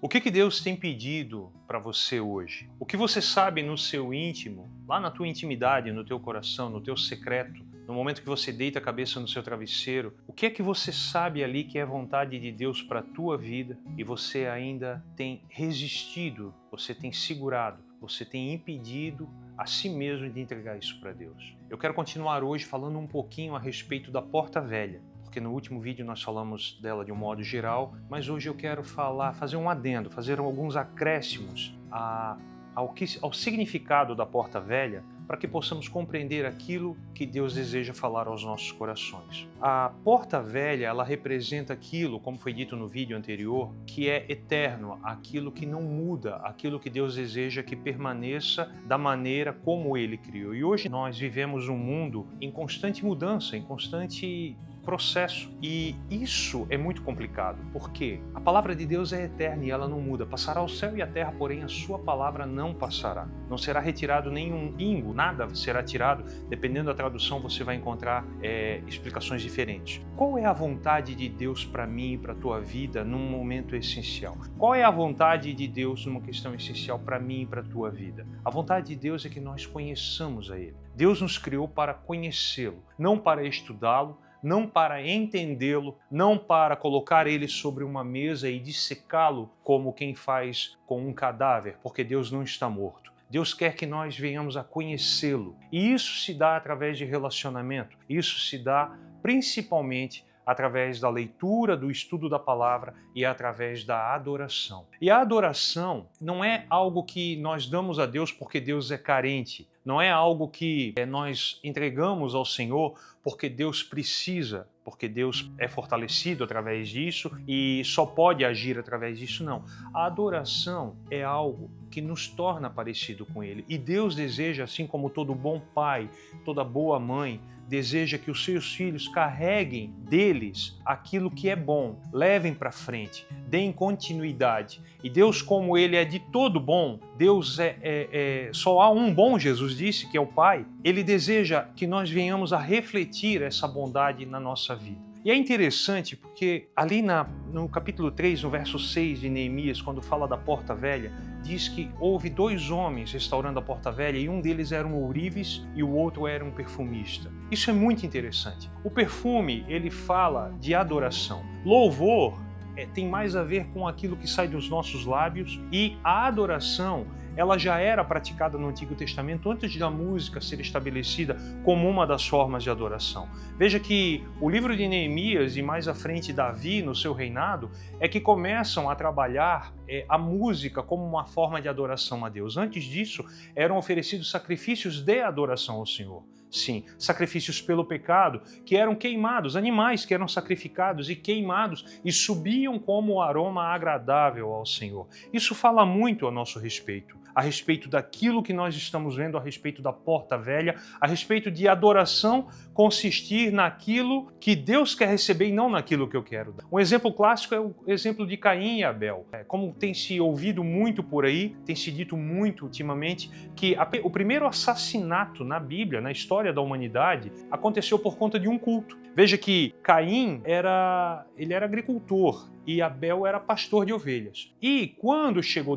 O que Deus tem pedido para você hoje? O que você sabe no seu íntimo, lá na tua intimidade, no teu coração, no teu secreto, no momento que você deita a cabeça no seu travesseiro, o que é que você sabe ali que é vontade de Deus para a tua vida e você ainda tem resistido, você tem segurado, você tem impedido a si mesmo de entregar isso para Deus? Eu quero continuar hoje falando um pouquinho a respeito da porta velha, porque no último vídeo nós falamos dela de um modo geral, mas hoje eu quero fazer um adendo, fazer alguns acréscimos ao significado da porta velha, para que possamos compreender aquilo que Deus deseja falar aos nossos corações. A porta velha, ela representa aquilo, como foi dito no vídeo anterior, que é eterno, aquilo que não muda, aquilo que Deus deseja que permaneça da maneira como Ele criou. E hoje nós vivemos um mundo em constante mudança, em constante processo. E isso é muito complicado, porque a palavra de Deus é eterna e ela não muda. Passará o céu e a terra, porém a sua palavra não passará. Não será retirado nenhum pingo, nada será tirado. Dependendo da tradução, você vai encontrar explicações diferentes. Qual é a vontade de Deus para mim e para a tua vida num momento essencial? Qual é a vontade de Deus numa questão essencial para mim e para a tua vida? A vontade de Deus é que nós conheçamos a Ele. Deus nos criou para conhecê-lo, não para estudá-lo, não para entendê-lo, não para colocar ele sobre uma mesa e dissecá-lo como quem faz com um cadáver, porque Deus não está morto. Deus quer que nós venhamos a conhecê-lo. E isso se dá através de relacionamento. Isso se dá principalmente através da leitura, do estudo da palavra e através da adoração. E a adoração não é algo que nós damos a Deus porque Deus é carente. Não é algo que nós entregamos ao Senhor porque Deus precisa, porque Deus é fortalecido através disso e só pode agir através disso, não. A adoração é algo que nos torna parecido com Ele. E Deus deseja, assim como todo bom pai, toda boa mãe, deseja que os seus filhos carreguem deles aquilo que é bom, levem para frente, deem continuidade. E Deus, como Ele é de todo bom, Deus só há um bom, Jesus disse, que é o Pai. Ele deseja que nós venhamos a refletir essa bondade na nossa vida. E é interessante porque ali no capítulo 3, no verso 6 de Neemias, quando fala da porta velha, diz que houve dois homens restaurando a porta velha e um deles era um ourives e o outro era um perfumista. Isso é muito interessante. O perfume, ele fala de adoração. Louvor tem mais a ver com aquilo que sai dos nossos lábios, e a adoração, ela já era praticada no Antigo Testamento antes da música ser estabelecida como uma das formas de adoração. Veja que o livro de Neemias e mais à frente Davi, no seu reinado, é que começam a trabalhar a música como uma forma de adoração a Deus. Antes disso, eram oferecidos sacrifícios de adoração ao Senhor. Sim, sacrifícios pelo pecado, que eram queimados, animais que eram sacrificados e queimados e subiam como aroma agradável ao Senhor. Isso fala muito a nosso respeito daquilo que nós estamos vendo a respeito da porta velha, a respeito de adoração consistir naquilo que Deus quer receber e não naquilo que eu quero dar. Um exemplo clássico é o exemplo de Caim e Abel. Como tem se ouvido muito por aí, tem se dito muito ultimamente, que o primeiro assassinato na Bíblia, na história da humanidade, aconteceu por conta de um culto. Veja que Caim era agricultor e Abel era pastor de ovelhas. E quando chegou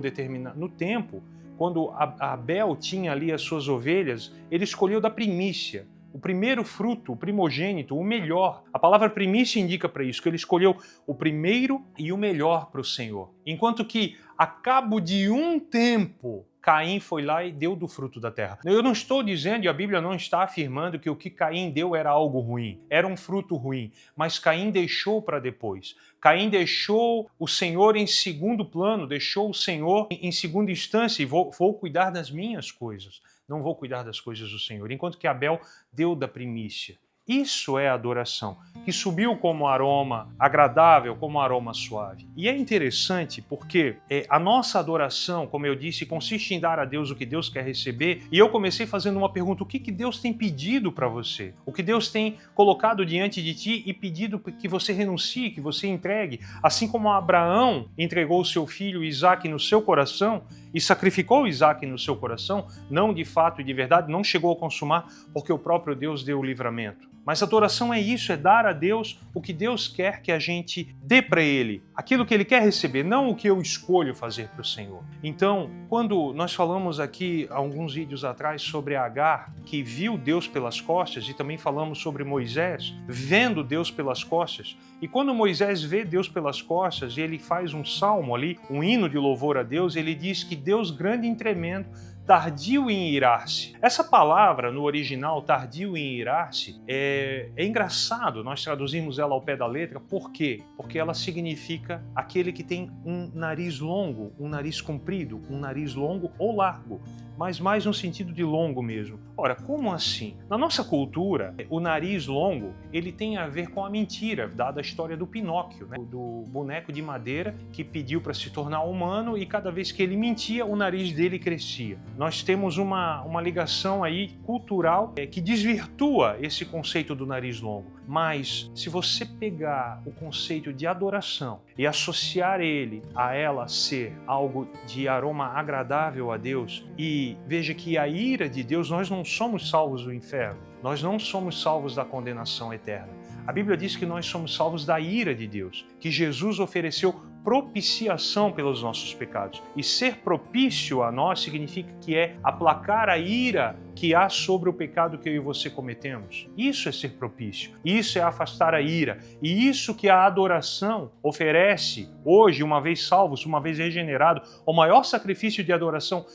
no tempo, quando Abel tinha ali as suas ovelhas, ele escolheu da primícia, o primeiro fruto, o primogênito, o melhor. A palavra primícia indica para isso, que ele escolheu o primeiro e o melhor para o Senhor. Enquanto que, a cabo de um tempo, Caim foi lá e deu do fruto da terra. Eu não estou dizendo, e a Bíblia não está afirmando, que o que Caim deu era algo ruim, era um fruto ruim, mas Caim deixou para depois. Caim deixou o Senhor em segundo plano, deixou o Senhor em segunda instância e vou cuidar das minhas coisas, não vou cuidar das coisas do Senhor, enquanto que Abel deu da primícia. Isso é adoração, que subiu como aroma agradável, como aroma suave. E é interessante porque a nossa adoração, como eu disse, consiste em dar a Deus o que Deus quer receber. E eu comecei fazendo uma pergunta: o que Deus tem pedido para você? O que Deus tem colocado diante de ti e pedido que você renuncie, que você entregue? Assim como Abraão entregou o seu filho Isaque no seu coração e sacrificou Isaque no seu coração, não de fato e de verdade, não chegou a consumar porque o próprio Deus deu o livramento. Mas adoração é isso, é dar a Deus o que Deus quer que a gente dê para Ele, aquilo que Ele quer receber, não o que eu escolho fazer para o Senhor. Então, quando nós falamos aqui, alguns vídeos atrás, sobre Agar, que viu Deus pelas costas, e também falamos sobre Moisés, vendo Deus pelas costas, e quando Moisés vê Deus pelas costas, ele faz um salmo ali, um hino de louvor a Deus, ele diz que Deus grande e tremendo, tardio em irar-se. Essa palavra, no original, tardio em irar-se, é engraçado, nós traduzimos ela ao pé da letra, por quê? Porque ela significa aquele que tem um nariz longo, um nariz comprido, um nariz longo ou largo, mas mais no sentido de longo mesmo. Ora, como assim? Na nossa cultura, o nariz longo, ele tem a ver com a mentira, dada a história do Pinóquio, né? Do boneco de madeira que pediu para se tornar humano e cada vez que ele mentia, o nariz dele crescia. Nós temos uma ligação aí cultural que desvirtua esse conceito do nariz longo. Mas se você pegar o conceito de adoração e associar ele a ela ser algo de aroma agradável a Deus, e veja que a ira de Deus, nós não somos salvos do inferno, nós não somos salvos da condenação eterna. A Bíblia diz que nós somos salvos da ira de Deus, que Jesus ofereceu propiciação pelos nossos pecados. E ser propício a nós significa que é aplacar a ira que há sobre o pecado que eu e você cometemos. Isso é ser propício, isso é afastar a ira. E isso que a adoração oferece hoje, uma vez salvos, uma vez regenerado, o maior sacrifício de adoração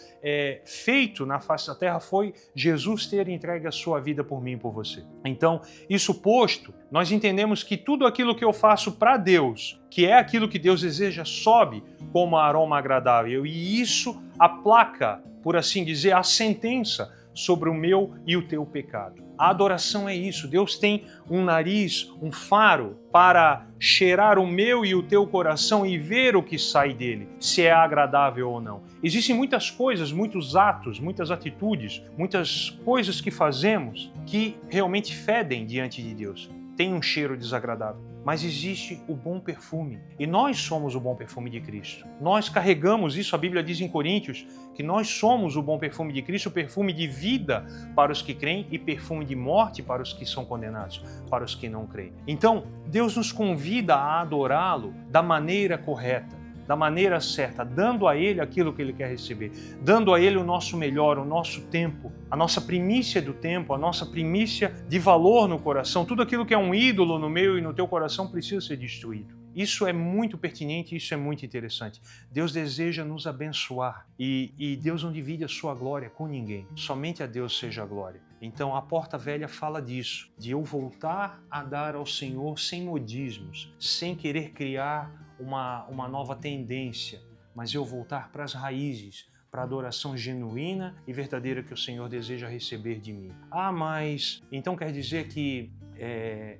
feito na face da terra foi Jesus ter entregue a sua vida por mim e por você. Então, isso posto, nós entendemos que tudo aquilo que eu faço para Deus, que é aquilo que Deus deseja, sobe como aroma agradável. E isso aplaca, por assim dizer, a sentença sobre o meu e o teu pecado. A adoração é isso. Deus tem um nariz, um faro para cheirar o meu e o teu coração e ver o que sai dele, se é agradável ou não. Existem muitas coisas, muitos atos, muitas atitudes, muitas coisas que fazemos que realmente fedem diante de Deus. Tem um cheiro desagradável. Mas existe o bom perfume. E nós somos o bom perfume de Cristo. Nós carregamos isso, a Bíblia diz em Coríntios, que nós somos o bom perfume de Cristo, o perfume de vida para os que creem e perfume de morte para os que são condenados, para os que não creem. Então, Deus nos convida a adorá-lo da maneira correta, da maneira certa, dando a Ele aquilo que Ele quer receber, dando a Ele o nosso melhor, o nosso tempo, a nossa primícia do tempo, a nossa primícia de valor no coração. Tudo aquilo que é um ídolo no meu e no teu coração precisa ser destruído. Isso é muito pertinente, isso é muito interessante. Deus deseja nos abençoar e Deus não divide a sua glória com ninguém. Somente a Deus seja a glória. Então a Porta Velha fala disso, de eu voltar a dar ao Senhor sem modismos, sem querer criar uma nova tendência, mas eu voltar para as raízes, para a adoração genuína e verdadeira que o Senhor deseja receber de mim. Ah, mas então quer dizer que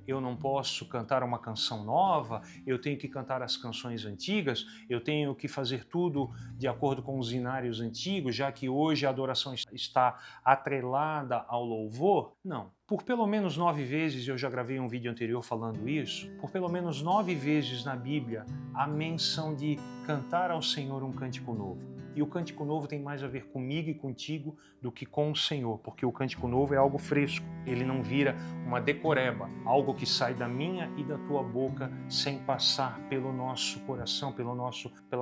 eu não posso cantar uma canção nova, eu tenho que cantar as canções antigas, eu tenho que fazer tudo de acordo com os hinários antigos, já que hoje a adoração está atrelada ao louvor? Não. Por pelo menos 9 vezes, eu já gravei um vídeo anterior falando isso, por pelo menos 9 vezes na Bíblia há menção de cantar ao Senhor um cântico novo. E o cântico novo tem mais a ver comigo e contigo do que com o Senhor, porque o cântico novo é algo fresco, ele não vira uma decoreba, algo que sai da minha e da tua boca sem passar pelo nosso coração, pela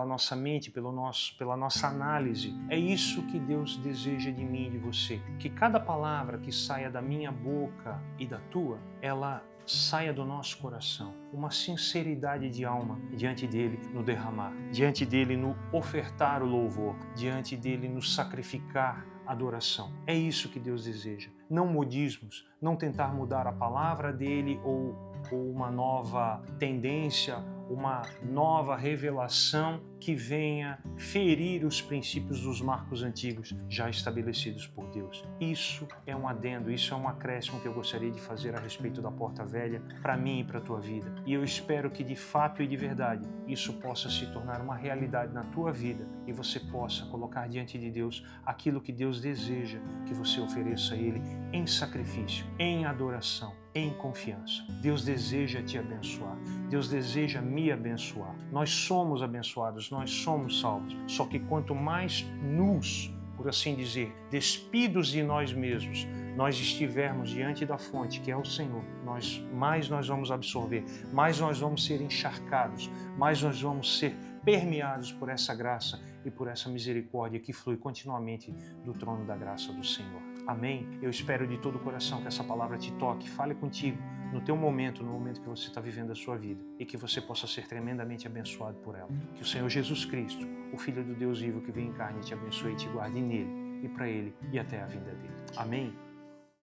nossa mente, pela nossa análise. É isso que Deus deseja de mim e de você, que cada palavra que saia da minha boca e da tua, ela saia do nosso coração, uma sinceridade de alma diante dele no derramar, diante dele no ofertar o louvor, diante dele no sacrificar a adoração. É isso que Deus deseja. Não modismos, não tentar mudar a palavra dele ou uma nova tendência, uma nova revelação que venha ferir os princípios dos marcos antigos já estabelecidos por Deus. Isso é um adendo, isso é um acréscimo que eu gostaria de fazer a respeito da Porta Velha para mim e para a tua vida. E eu espero que de fato e de verdade isso possa se tornar uma realidade na tua vida e você possa colocar diante de Deus aquilo que Deus deseja que você ofereça a Ele em sacrifício, em adoração, em confiança. Deus deseja te abençoar. Deus deseja me abençoar. Nós somos abençoados, nós somos salvos. Só que quanto mais nus, por assim dizer, despidos de nós mesmos, nós estivermos diante da fonte, que é o Senhor, mais nós vamos absorver, mais nós vamos ser encharcados, mais nós vamos ser permeados por essa graça e por essa misericórdia que flui continuamente do trono da graça do Senhor. Amém? Eu espero de todo o coração que essa palavra te toque, fale contigo no teu momento, no momento que você está vivendo a sua vida, e que você possa ser tremendamente abençoado por ela. Que o Senhor Jesus Cristo, o Filho do Deus vivo que vem em carne, te abençoe e te guarde nele e para ele e até a vinda dele. Amém?